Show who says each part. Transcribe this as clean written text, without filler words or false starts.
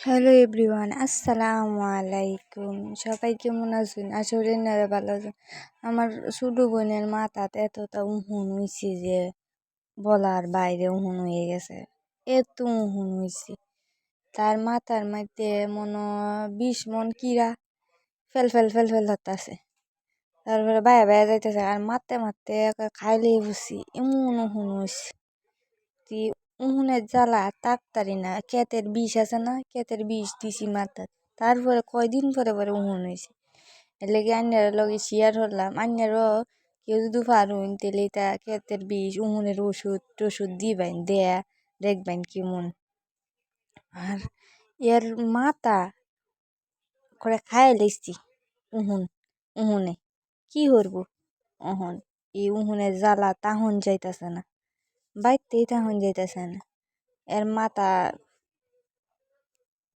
Speaker 1: Hello everyone, আসসালামু আলাইকুম। সবাই কেমন আছেন? আসলে আপনারা ভালো আছেন। আমার ছোট বোনের মাথাতে এতটা উহুন হয়েছে যে বলার বাইরে উহুন হয়ে গেছে। এত উহুন হয়েছে, তার মাথার মধ্যে মনে 20 মণ কিরা ফেল ফেল ফেল ফেল হতাছে। তারপরে বাইরে বাইরে যাইতেছে আর মারতে মারতে খাইলেই বুঝছি এমন উহুন হয়েছে। উহুনের জ্বালা তাড়াতাড়ি না, ক্ষেতের বিষ আছে না, ক্ষেতের বিষ দিছি মাথার। তারপরে কয়দিন পরে পরে উহুন হয়েছে। এর লেগে আন্যার লগে শেয়ার হলাম, আন্যারও কেউ যদি পারুন তাহলে তা ক্ষেতের বিষ উহুনের ওষুধ টষুধ দিবেন, দেয়া দেখবেন কেমন। আর এর মাথা করে খাইয়ে লেছি উহুন উহুনে কি করবো অহন। এই উহুনের জ্বালা তাহন যাইতেছে না, বাইতেই তাহন যাইতেছে না। এর মাথা